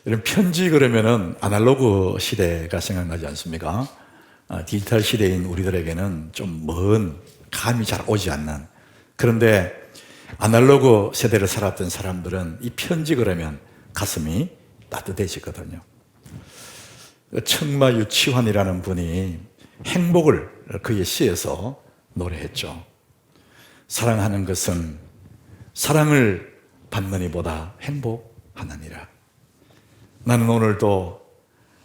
이런 편지 그러면은 아날로그 시대가 생각나지 않습니까? 디지털 시대인 우리들에게는 좀 먼, 감이 잘 오지 않는. 그런데 아날로그 세대를 살았던 사람들은 이 편지 그러면 가슴이 따뜻해지거든요. 청마 유치환이라는 분이 행복을 그의 시에서 노래했죠. 사랑하는 것은 사랑을 받는 이보다 행복하느니라. 나는 오늘도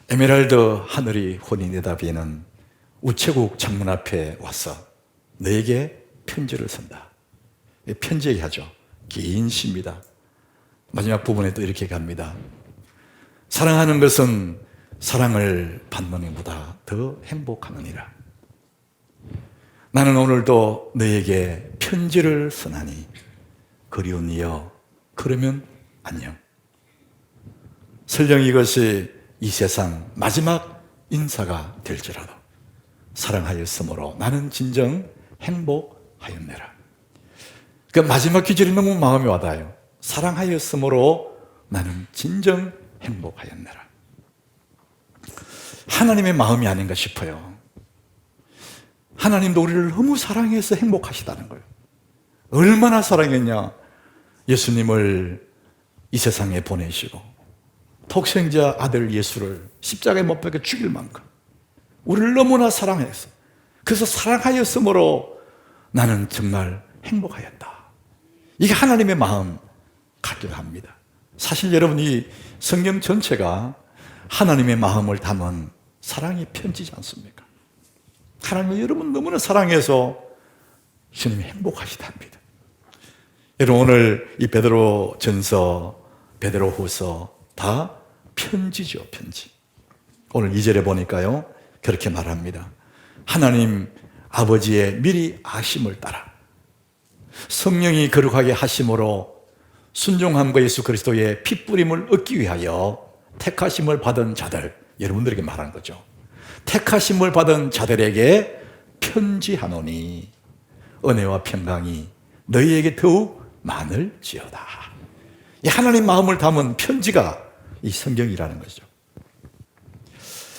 에메랄드 하늘이 훤히 내다비는 우체국 창문 앞에 와서 너에게 편지를 쓴다. 편지 얘기하죠. 긴 시입니다. 마지막 부분에 또 이렇게 갑니다. 사랑하는 것은 사랑을 받는 이보다 더 행복하느니라. 나는 오늘도 너에게 편지를 쓰나니 그리운 이여 그러면 안녕. 설령 이것이 이 세상 마지막 인사가 될지라도 사랑하였으므로 나는 진정 행복하였네라. 그 마지막 기절이 너무 마음에 와닿아요. 사랑하였으므로 나는 진정 행복하였네라. 하나님의 마음이 아닌가 싶어요. 하나님도 우리를 너무 사랑해서 행복하시다는 거예요. 얼마나 사랑했냐. 예수님을 이 세상에 보내시고 독생자 아들 예수를 십자가에 못 박혀 죽일 만큼 우리를 너무나 사랑해서, 그래서 사랑하였으므로 나는 정말 행복하였다. 이게 하나님의 마음 같기도 합니다. 사실 여러분, 이 성경 전체가 하나님의 마음을 담은 사랑의 편지지 않습니까? 하나님은 여러분 너무나 사랑해서 주님이 행복하시답니다. 여러분, 오늘 이 베드로 전서, 베드로 후서 다 편지죠, 편지. 오늘 2절에 보니까요, 그렇게 말합니다. 하나님 아버지의 미리 아심을 따라 성령이 거룩하게 하심으로 순종함과 예수 그리스도의 핏뿌림을 얻기 위하여 택하심을 받은 자들, 여러분들에게 말하는 거죠. 택하심을 받은 자들에게 편지하노니 은혜와 평강이 너희에게 더욱 많을지어다. 이 하나님 마음을 담은 편지가 이 성경이라는 거죠.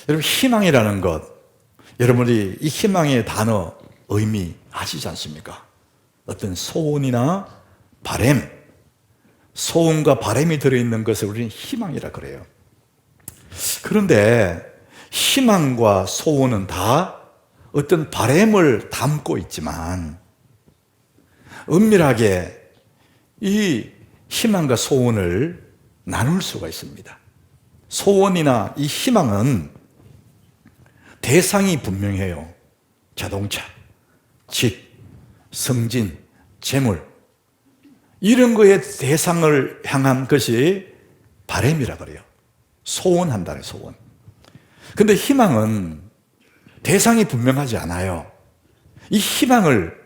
여러분, 희망이라는 것, 여러분이 이 희망의 단어 의미 아시지 않습니까? 어떤 소원이나 바람, 소원과 바람이 들어있는 것을 우리는 희망이라 그래요. 그런데 희망과 소원은 다 어떤 바람을 담고 있지만 은밀하게 이 희망과 소원을 나눌 수가 있습니다. 소원이나 이 희망은 대상이 분명해요. 자동차, 집, 성진, 재물, 이런 거에 대상을 향한 것이 바람이라 그래요. 소원한다는 소원. 근데 희망은 대상이 분명하지 않아요. 이 희망을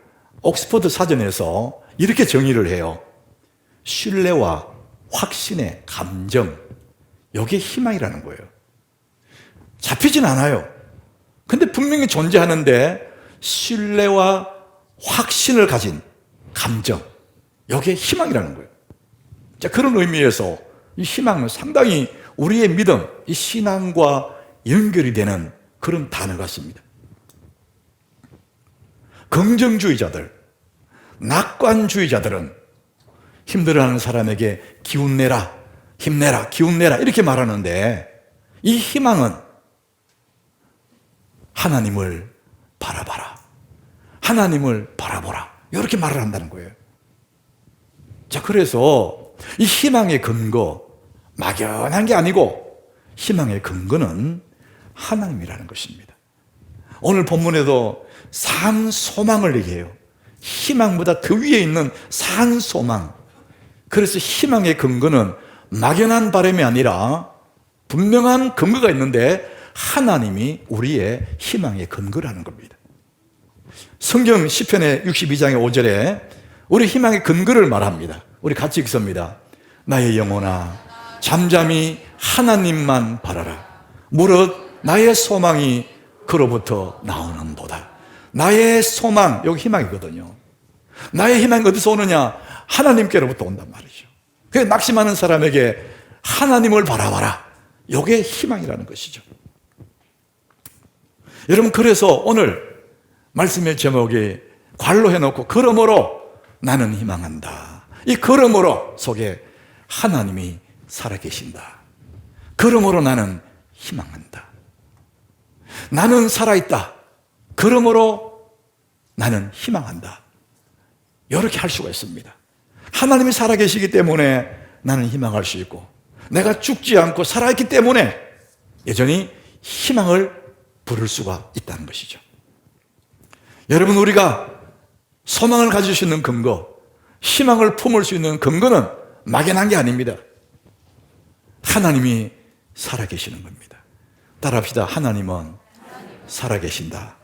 옥스퍼드 사전에서 이렇게 정의를 해요. 신뢰와 확신의 감정, 이게 희망이라는 거예요. 잡히진 않아요. 근데 분명히 존재하는데 신뢰와 확신을 가진 감정, 이게 희망이라는 거예요. 자, 그런 의미에서 이 희망은 상당히 우리의 믿음, 이 신앙과 연결이 되는 그런 단어 같습니다. 긍정주의자들, 낙관주의자들은 힘들어하는 사람에게 기운내라, 힘내라, 기운내라 이렇게 말하는데, 이 희망은 하나님을 바라봐라, 하나님을 바라보라, 이렇게 말을 한다는 거예요. 자, 그래서 이 희망의 근거, 막연한 게 아니고 희망의 근거는 하나님이라는 것입니다. 오늘 본문에도 산소망을 얘기해요. 희망보다 더 위에 있는 산소망. 그래서 희망의 근거는 막연한 바람이 아니라 분명한 근거가 있는데 하나님이 우리의 희망의 근거라는 겁니다. 성경 시편의 62장의 5절에 우리 희망의 근거를 말합니다. 우리 같이 읽습니다. 나의 영혼아 잠잠히 하나님만 바라라. 무릇 나의 소망이 그로부터 나오는도다. 나의 소망, 여기 희망이거든요. 나의 희망이 어디서 오느냐? 하나님께로부터 온단 말이죠. 그래서 낙심하는 사람에게 하나님을 바라봐라. 이게 희망이라는 것이죠. 여러분, 그래서 오늘 말씀의 제목이 괄로 해놓고 그러므로 나는 희망한다. 이 그러므로 속에 하나님이 살아계신다. 그러므로 나는 희망한다. 나는 살아있다. 그러므로 나는 희망한다. 이렇게 할 수가 있습니다. 하나님이 살아계시기 때문에 나는 희망할 수 있고, 내가 죽지 않고 살아있기 때문에 여전히 희망을 부를 수가 있다는 것이죠. 여러분, 우리가 소망을 가질 수 있는 근거, 희망을 품을 수 있는 근거는 막연한 게 아닙니다. 하나님이 살아계시는 겁니다. 따라합시다. 하나님은 살아계신다.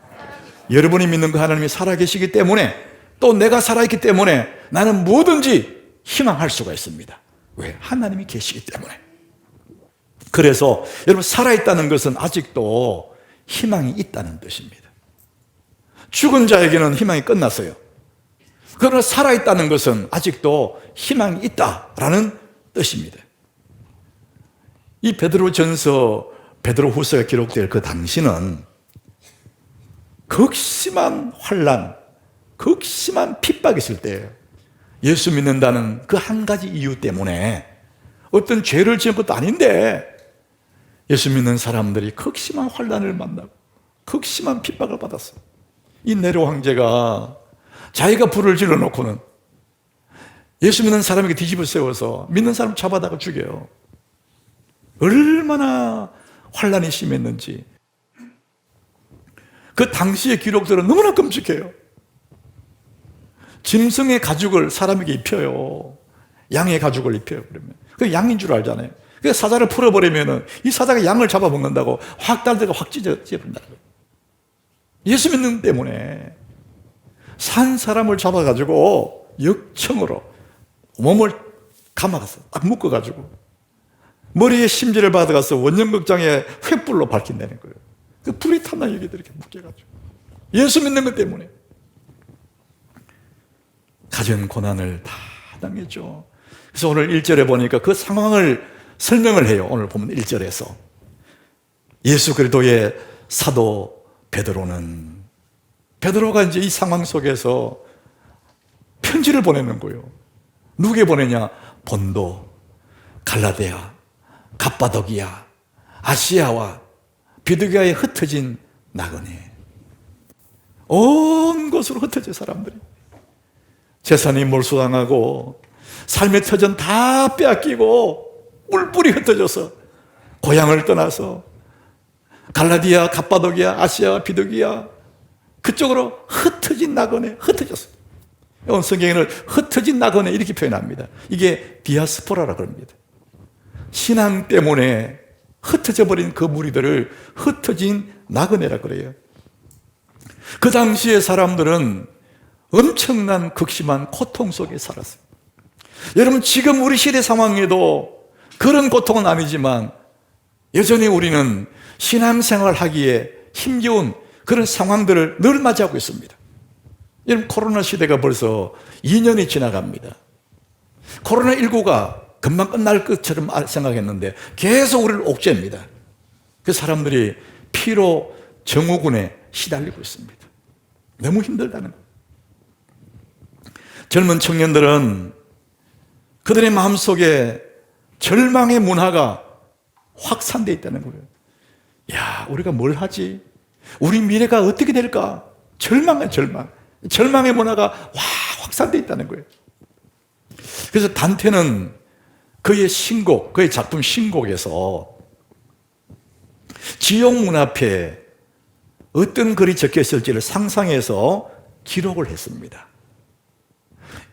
여러분이 믿는 그 하나님이 살아계시기 때문에, 또 내가 살아있기 때문에 나는 뭐든지 희망할 수가 있습니다. 왜? 하나님이 계시기 때문에. 그래서 여러분, 살아있다는 것은 아직도 희망이 있다는 뜻입니다. 죽은 자에게는 희망이 끝났어요. 그러나 살아있다는 것은 아직도 희망이 있다라는 뜻입니다. 이 베드로전서, 베드로후서에 기록될 그 당시는 극심한 환난, 극심한 핍박이 있을 때예요. 예수 믿는다는 그 한 가지 이유 때문에, 어떤 죄를 지은 것도 아닌데 예수 믿는 사람들이 극심한 환난을 만나고 극심한 핍박을 받았어요. 이 네로 황제가 자기가 불을 질러놓고는 예수 믿는 사람에게 뒤집어 세워서 믿는 사람 잡아다가 죽여요. 얼마나 환난이 심했는지. 그 당시의 기록들은 너무나 끔찍해요. 짐승의 가죽을 사람에게 입혀요. 양의 가죽을 입혀요. 그러면 그 양인 줄 알잖아요. 그 사자를 풀어버리면은 이 사자가 양을 잡아먹는다고 확 달다가 확 찢어버린다고. 예수 믿는 때문에 산 사람을 잡아가지고 역청으로 몸을 감아가서 딱 묶어가지고 머리에 심지를 받아가서 원년극장에 횃불로 밝힌다는 거예요. 그 불이 탔나 여기도 이렇게 묶여가지고. 예수 믿는 것 때문에 가진 고난을 다 당했죠. 그래서 오늘 1절에 보니까 그 상황을 설명을 해요. 오늘 보면 1절에서 예수 그리스도의 사도 베드로가 이제 이 상황 속에서 편지를 보내는 거예요. 누구에 보내냐? 본도, 갈라디아, 갑바도기아, 아시아와 비두기아에 흩어진 나그네, 온 곳으로 흩어진 사람들이 재산이 몰수당하고 삶의 터전 다 빼앗기고 뿔뿔이 흩어져서 고향을 떠나서 갈라디아, 갑바도기아, 아시아, 비두기아 그쪽으로 흩어진 나그네, 흩어졌어요. 오늘 성경에는 흩어진 나그네 이렇게 표현합니다. 이게 디아스포라라고 합니다. 신앙 때문에 흩어져 버린 그 무리들을 흩어진 나그네라고 그래요. 그 당시의 사람들은 엄청난 극심한 고통 속에 살았어요. 여러분, 지금 우리 시대 상황에도 그런 고통은 아니지만 여전히 우리는 신앙생활 하기에 힘겨운 그런 상황들을 늘 맞이하고 있습니다. 여러분, 코로나 시대가 벌써 2년이 지나갑니다. 코로나19가 금방 끝날 것처럼 생각했는데 계속 우리를 옥죄입니다. 그 사람들이 피로 증후군에 시달리고 있습니다. 너무 힘들다는 거예요. 젊은 청년들은 그들의 마음속에 절망의 문화가 확산되어 있다는 거예요. 야, 우리가 뭘 하지? 우리 미래가 어떻게 될까? 절망의 문화가 확산되어 있다는 거예요. 그래서 단테는 그의 신곡, 그의 작품 신곡에서 지옥 문 앞에 어떤 글이 적혀 있을지를 상상해서 기록을 했습니다.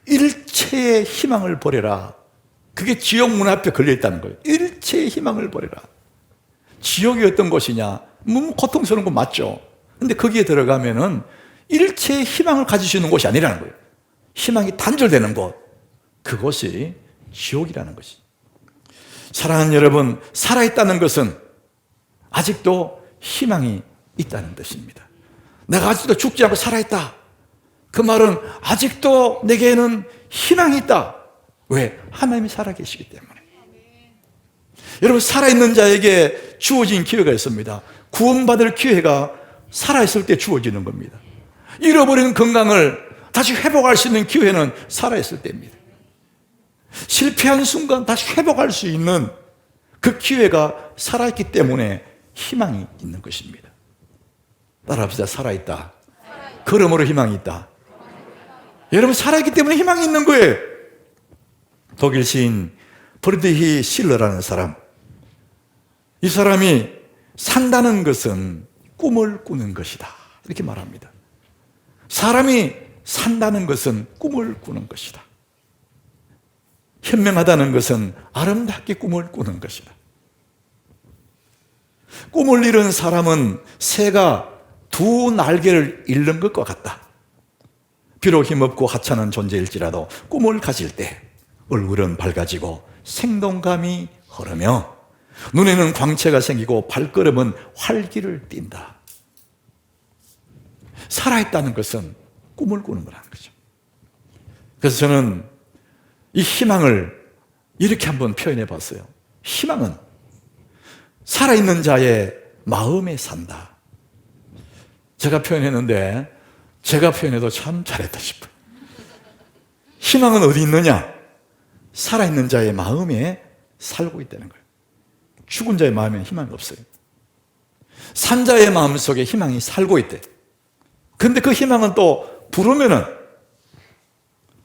일체의 희망을 버려라. 그게 지옥 문 앞에 걸려 있다는 거예요. 일체의 희망을 버려라. 지옥이 어떤 곳이냐? 고통스러운 거 맞죠? 근데 거기에 들어가면은 일체의 희망을 가질 수 있는 곳이 아니라는 거예요. 희망이 단절되는 곳. 그곳이 지옥이라는 것이. 사랑하는 여러분, 살아있다는 것은 아직도 희망이 있다는 뜻입니다. 내가 아직도 죽지 않고 살아있다. 그 말은 아직도 내게는 희망이 있다. 왜? 하나님이 살아계시기 때문에. 여러분, 살아있는 자에게 주어진 기회가 있습니다. 구원받을 기회가 살아있을 때 주어지는 겁니다. 잃어버린 건강을 다시 회복할 수 있는 기회는 살아있을 때입니다. 실패한 순간 다시 회복할 수 있는 그 기회가 살아있기 때문에 희망이 있는 것입니다. 따라합시다. 살아있다. 그러므로 희망이 있다. 여러분, 살아있기 때문에 희망이 있는 거예요. 독일 시인 프리드리히 실러라는 사람, 이 사람이 산다는 것은 꿈을 꾸는 것이다, 이렇게 말합니다. 사람이 산다는 것은 꿈을 꾸는 것이다. 현명하다는 것은 아름답게 꿈을 꾸는 것이다. 꿈을 이룬 사람은 새가 두 날개를 잃는 것과 같다. 비록 힘없고 하찮은 존재일지라도 꿈을 가질 때 얼굴은 밝아지고 생동감이 흐르며 눈에는 광채가 생기고 발걸음은 활기를 띈다. 살아있다는 것은 꿈을 꾸는 거라는 거죠. 그래서 저는 이 희망을 이렇게 한번 표현해 봤어요. 희망은 살아있는 자의 마음에 산다. 제가 표현했는데 제가 표현해도 참 잘했다 싶어요. 희망은 어디 있느냐? 살아있는 자의 마음에 살고 있다는 거예요. 죽은 자의 마음에는 희망이 없어요. 산 자의 마음 속에 희망이 살고 있대. 근데 그 희망은 또 부르면은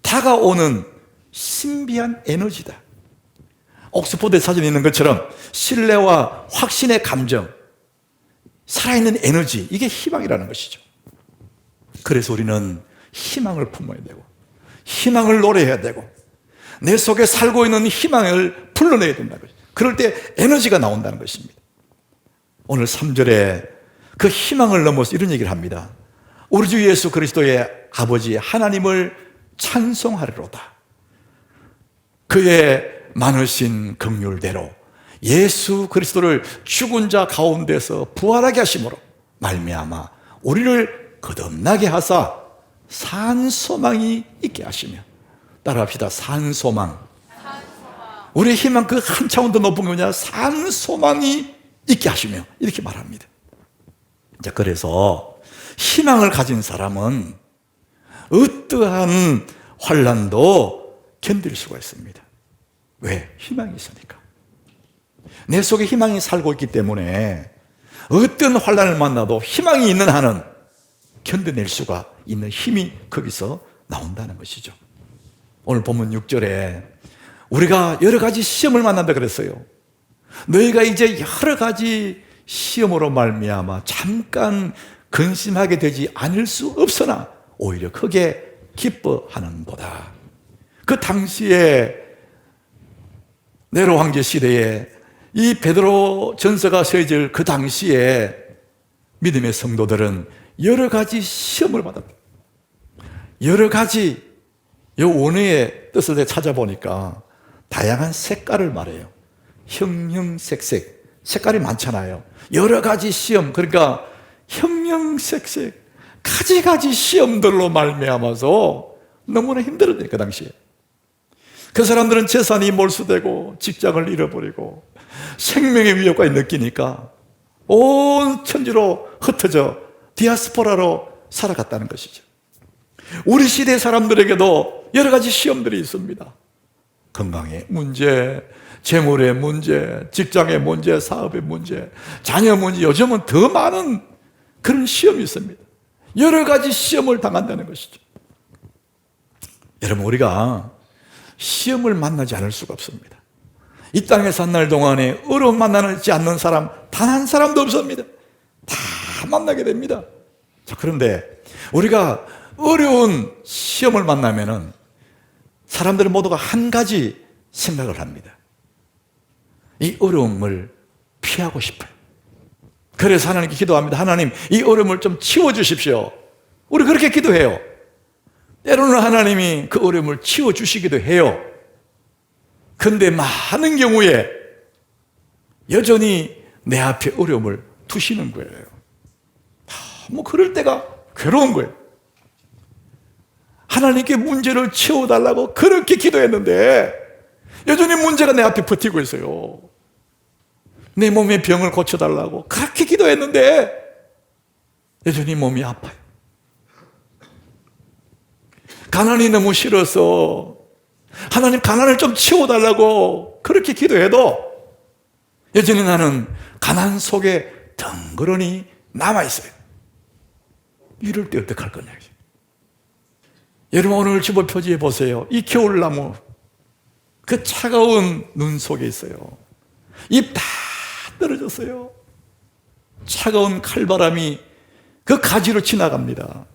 다가오는 신비한 에너지다. 옥스포드에 사진에 있는 것처럼 신뢰와 확신의 감정, 살아있는 에너지, 이게 희망이라는 것이죠. 그래서 우리는 희망을 품어야 되고 희망을 노래해야 되고 내 속에 살고 있는 희망을 불러내야 된다는 것이죠. 그럴 때 에너지가 나온다는 것입니다. 오늘 3절에 그 희망을 넘어서 이런 얘기를 합니다. 우리 주 예수 그리스도의 아버지 하나님을 찬송하리로다. 그의 많으신 긍휼대로 예수 그리스도를 죽은 자 가운데서 부활하게 하심으로 말미암아 우리를 거듭나게 하사 산 소망이 있게 하시며, 따라합시다. 산 소망. 우리의 희망 그 한 차원 더 높은 게 뭐냐? 산 소망이 있게 하시며, 이렇게 말합니다. 자, 그래서 희망을 가진 사람은 어떠한 환난도 견딜 수가 있습니다. 왜? 희망이 있으니까. 내 속에 희망이 살고 있기 때문에 어떤 환난을 만나도 희망이 있는 한은 견뎌낼 수가 있는 힘이 거기서 나온다는 것이죠. 오늘 본문 6절에 우리가 여러 가지 시험을 만난다 그랬어요. 너희가 이제 여러 가지 시험으로 말미암아 잠깐 근심하게 되지 않을 수 없으나 오히려 크게 기뻐하는도다. 그 당시에 네로 황제 시대에 이 베드로 전서가 쓰여질 그 당시에 믿음의 성도들은 여러 가지 시험을 받았다. 여러 가지, 이 원어의 뜻을 내가 찾아보니까 다양한 색깔을 말해요. 형형색색, 색깔이 많잖아요. 여러 가지 시험, 그러니까 형형색색 가지가지 시험들로 말미암아서 너무나 힘들었대요, 그 당시에. 그 사람들은 재산이 몰수되고 직장을 잃어버리고 생명의 위협까지 느끼니까 온 천지로 흩어져 디아스포라로 살아갔다는 것이죠. 우리 시대 사람들에게도 여러 가지 시험들이 있습니다. 건강의 문제, 재물의 문제, 직장의 문제, 사업의 문제, 자녀 문제, 요즘은 더 많은 그런 시험이 있습니다. 여러 가지 시험을 당한다는 것이죠. 여러분, 우리가 시험을 만나지 않을 수가 없습니다. 이 땅에 산 날 동안에 어려움 만나지 않는 사람 단 한 사람도 없습니다. 다 만나게 됩니다. 자, 그런데 우리가 어려운 시험을 만나면은 사람들은 모두가 한 가지 생각을 합니다. 이 어려움을 피하고 싶어요. 그래서 하나님께 기도합니다. 하나님, 이 어려움을 좀 치워주십시오. 우리 그렇게 기도해요. 때로는 하나님이 그 어려움을 치워주시기도 해요. 그런데 많은 경우에 여전히 내 앞에 어려움을 두시는 거예요. 뭐 그럴 때가 괴로운 거예요. 하나님께 문제를 치워달라고 그렇게 기도했는데 여전히 문제가 내 앞에 버티고 있어요. 내 몸의 병을 고쳐달라고 그렇게 기도했는데 여전히 몸이 아파요. 가난이 너무 싫어서 하나님 가난을 좀 치워달라고 그렇게 기도해도 여전히 나는 가난 속에 덩그러니 남아있어요. 이럴 때 어떡할 거냐. 여러분 오늘 주보 표지에 보세요. 이 겨울나무 그 차가운 눈 속에 있어요. 잎 다 떨어졌어요. 차가운 칼바람이 그 가지로 지나갑니다.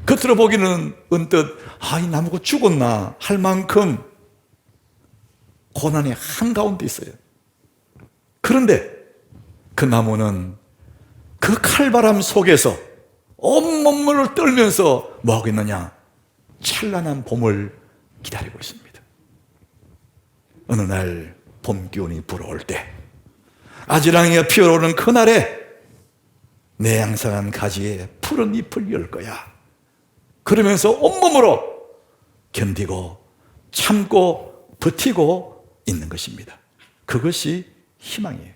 겉으로 보기는 언뜻 이 나무가 죽었나 할 만큼 고난이 한가운데 있어요. 그런데 그 나무는 그 칼바람 속에서 온몸을 떨면서 뭐하고 있느냐? 찬란한 봄을 기다리고 있습니다. 어느 날 봄 기운이 불어올 때 아지랑이가 피어오르는 그날에 내 양상한 가지에 푸른 잎을 열 거야. 그러면서 온몸으로 견디고 참고 버티고 있는 것입니다. 그것이 희망이에요.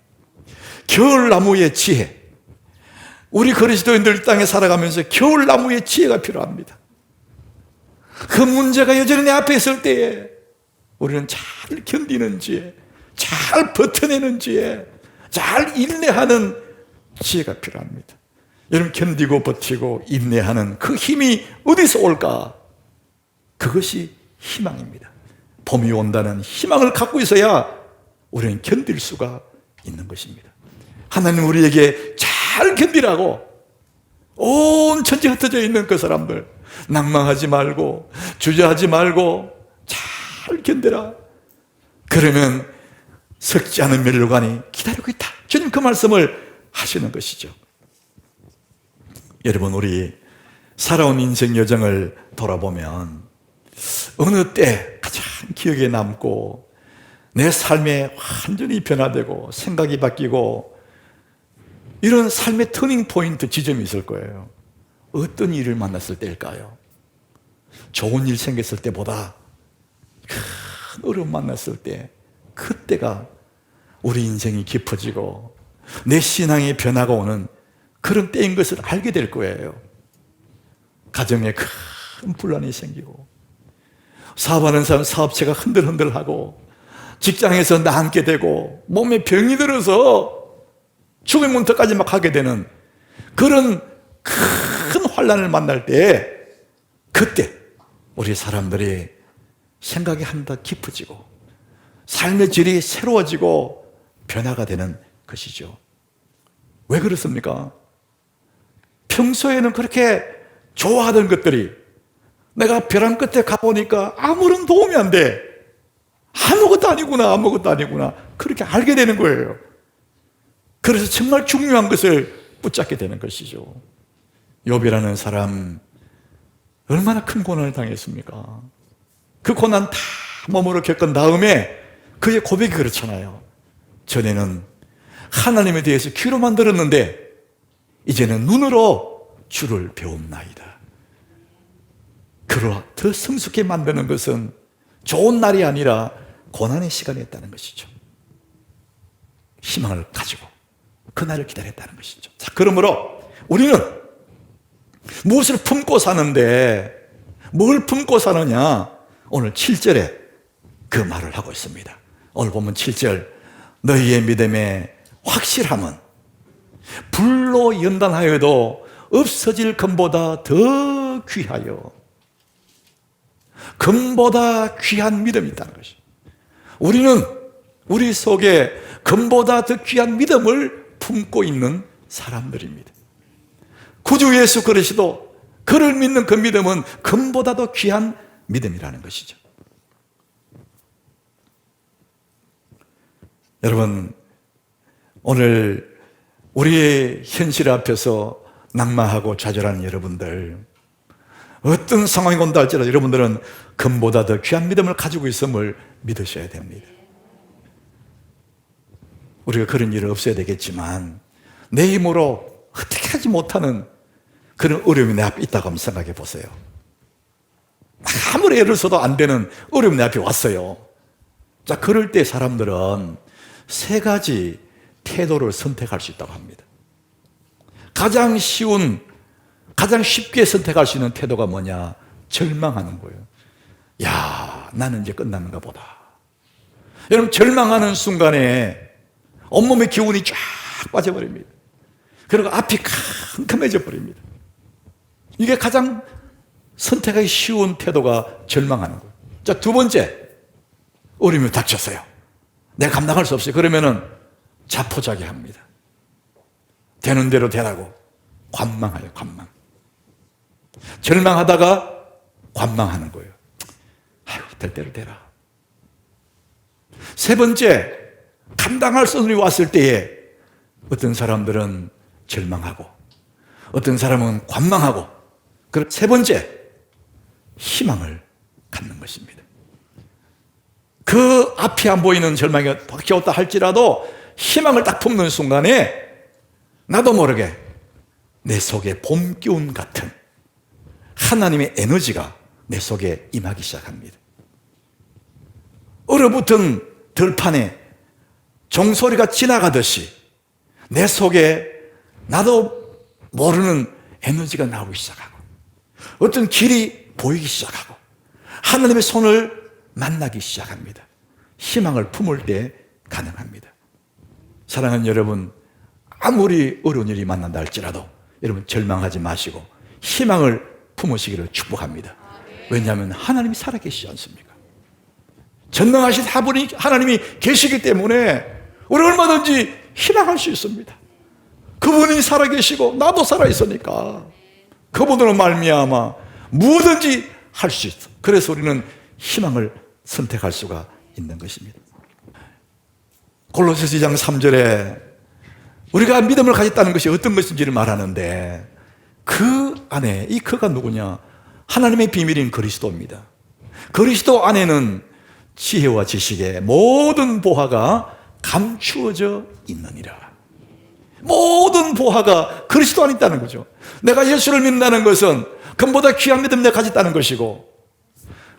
겨울나무의 지혜. 우리 그리스도인들 땅에 살아가면서 겨울나무의 지혜가 필요합니다. 그 문제가 여전히 내 앞에 있을 때에 우리는 잘 견디는 지혜, 잘 버텨내는 지혜, 잘 인내하는 지혜가 필요합니다. 여러분 견디고 버티고 인내하는 그 힘이 어디서 올까? 그것이 희망입니다. 봄이 온다는 희망을 갖고 있어야 우리는 견딜 수가 있는 것입니다. 하나님 우리에게 잘 견디라고 온 천지 흩어져 있는 그 사람들 낭망하지 말고 주저하지 말고 잘 견뎌라. 그러면 썩지 않은 멸류관이 기다리고 있다. 주님 그 말씀을 하시는 것이죠. 여러분 우리 살아온 인생 여정을 돌아보면 어느 때 가장 기억에 남고 내 삶에 완전히 변화되고 생각이 바뀌고 이런 삶의 터닝 포인트 지점이 있을 거예요. 어떤 일을 만났을 때일까요? 좋은 일 생겼을 때보다 큰 어려움 만났을 때 그때가 우리 인생이 깊어지고 내 신앙의 변화가 오는 그런 때인 것을 알게 될 거예요. 가정에 큰 분란이 생기고 사업하는 사람 사업체가 흔들흔들하고 직장에서 나앉게 되고 몸에 병이 들어서 죽음의 문턱까지 막 하게 되는 그런 큰 환난을 만날 때 그때 우리 사람들이 생각이 한더 깊어지고 삶의 질이 새로워지고 변화가 되는 것이죠. 왜 그렇습니까? 평소에는 그렇게 좋아하던 것들이 내가 벼랑 끝에 가보니까 아무런 도움이 안 돼. 아무것도 아니구나. 그렇게 알게 되는 거예요. 그래서 정말 중요한 것을 붙잡게 되는 것이죠. 욥이라는 사람 얼마나 큰 고난을 당했습니까? 그 고난 다 몸으로 겪은 다음에 그의 고백이 그렇잖아요. 전에는 하나님에 대해서 귀로만 들었는데 이제는 눈으로 주를 배움나이다. 그로 더 성숙해 만드는 것은 좋은 날이 아니라 고난의 시간이었다는 것이죠. 희망을 가지고 그날을 기다렸다는 것이죠. 자, 그러므로 우리는 무엇을 품고 사는데 뭘 품고 사느냐? 오늘 7절에 그 말을 하고 있습니다. 오늘 보면 7절 너희의 믿음의 확실함은 불로 연단하여도 없어질 금보다 더 귀하여 금보다 귀한 믿음이 있다는 것이죠. 우리는 우리 속에 금보다 더 귀한 믿음을 품고 있는 사람들입니다. 구주 예수 그리스도 그를 믿는 그 믿음은 금보다 더 귀한 믿음이라는 것이죠. 여러분 오늘 우리의 현실 앞에서 낙마하고 좌절하는 여러분들 어떤 상황이 온다 할지라도 여러분들은 금보다 더 귀한 믿음을 가지고 있음을 믿으셔야 됩니다. 우리가 그런 일은 없어야 되겠지만 내 힘으로 어떻게 하지 못하는 그런 어려움이 내 앞에 있다고 한번 생각해 보세요. 아무리 애를 써도 안 되는 어려움이 내 앞에 왔어요. 자, 그럴 때 사람들은 세 가지 태도를 선택할 수 있다고 합니다. 가장 쉽게 선택할 수 있는 태도가 뭐냐? 절망하는 거예요. 야, 나는 이제 끝났는가 보다. 여러분, 절망하는 순간에 온몸의 기운이 쫙 빠져버립니다. 그리고 앞이 캄캄해져 버립니다. 이게 가장 선택하기 쉬운 태도가 절망하는 거예요. 자, 두 번째, 어려움이 닥쳤어요. 내가 감당할 수 없어요. 그러면은 자포자기합니다. 되는 대로 되라고 관망해요. 관망. 절망하다가 관망하는 거예요. 아이고, 될 대로 되라. 세 번째, 감당할 수 없는 일이 왔을 때에 어떤 사람들은 절망하고 어떤 사람은 관망하고, 그리고 세 번째, 희망을 갖는 것입니다. 그 앞이 안 보이는 절망이 박혀왔다 할지라도 희망을 딱 품는 순간에 나도 모르게 내 속에 봄 기운 같은 하나님의 에너지가 내 속에 임하기 시작합니다. 얼어붙은 들판에 종소리가 지나가듯이 내 속에 나도 모르는 에너지가 나오기 시작하고, 어떤 길이 보이기 시작하고, 하나님의 손을 만나기 시작합니다. 희망을 품을 때 가능합니다. 사랑하는 여러분, 아무리 어려운 일이 만난다 할지라도 여러분 절망하지 마시고 희망을 품으시기를 축복합니다. 왜냐하면 하나님이 살아계시지 않습니까? 전능하신 하나님이 계시기 때문에 우리 얼마든지 희망할 수 있습니다. 그분이 살아계시고 나도 살아있으니까 그분으로 말미암아 무엇든지 할 수 있어. 그래서 우리는 희망을 선택할 수가 있는 것입니다. 골로새서 2장 3절에 우리가 믿음을 가졌다는 것이 어떤 것인지를 말하는데, 그 안에, 이 그가 누구냐? 하나님의 비밀인 그리스도입니다. 그리스도 안에는 지혜와 지식의 모든 보화가 감추어져 있느니라. 모든 보화가 그리스도 안에 있다는 거죠. 내가 예수를 믿는다는 것은 그보다 귀한 믿음 내가 가졌다는 것이고,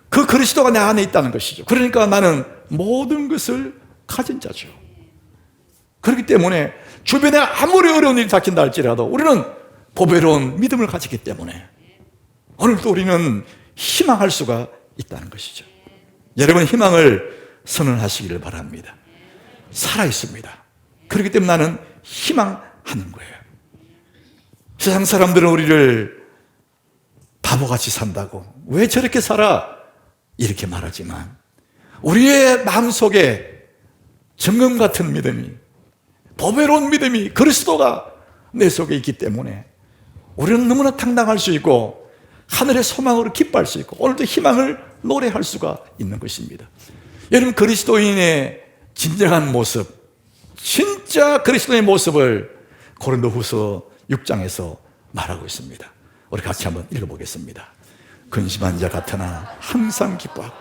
그 그리스도가 내 안에 있다는 것이죠. 그러니까 나는 모든 것을 가진 자죠. 그렇기 때문에 주변에 아무리 어려운 일이 닥친다 할지라도 우리는 보배로운 믿음을 가지기 때문에 오늘도 우리는 희망할 수가 있다는 것이죠. 여러분, 희망을 선언하시기를 바랍니다. 살아있습니다. 그렇기 때문에 나는 희망하는 거예요. 세상 사람들은 우리를 바보같이 산다고, 왜 저렇게 살아? 이렇게 말하지만 우리의 마음속에 정금 같은 믿음이, 보배로운 믿음이, 그리스도가 내 속에 있기 때문에 우리는 너무나 당당할 수 있고 하늘의 소망으로 기뻐할 수 있고 오늘도 희망을 노래할 수가 있는 것입니다. 여러분, 그리스도인의 진정한 모습, 진짜 그리스도의 모습을 고린도후서 6장에서 말하고 있습니다. 우리 같이 한번 읽어보겠습니다. 근심한 자 같으나 항상 기뻐하고,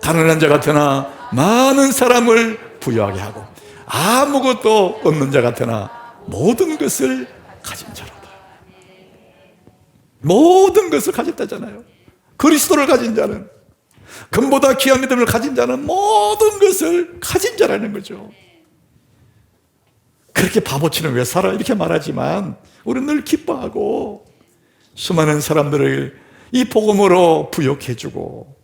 가난한 자 같으나 많은 사람을 부유하게 하고, 아무것도 없는 자 같으나 모든 것을 가진 자로다. 모든 것을 가졌다잖아요. 그리스도를 가진 자는, 금보다 귀한 믿음을 가진 자는 모든 것을 가진 자라는 거죠. 그렇게 바보처럼 왜 살아? 이렇게 말하지만 우리는 늘 기뻐하고 수많은 사람들을 이 복음으로 부욕해주고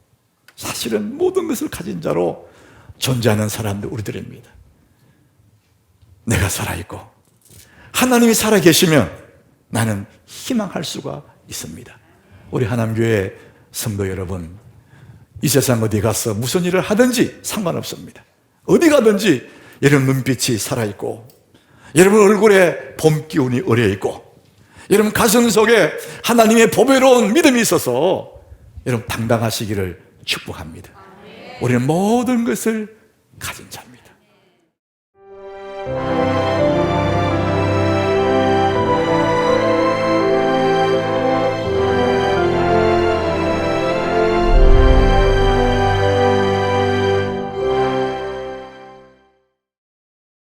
사실은 모든 것을 가진 자로 존재하는 사람들, 우리들입니다. 내가 살아있고 하나님이 살아계시면 나는 희망할 수가 있습니다. 우리 하남교회 성도 여러분, 이 세상 어디 가서 무슨 일을 하든지 상관없습니다. 어디 가든지 여러분 눈빛이 살아있고, 여러분 얼굴에 봄 기운이 어려있고, 여러분 가슴 속에 하나님의 보배로운 믿음이 있어서 여러분 당당하시기를 축복합니다. 우리는 모든 것을 가진 자입니다.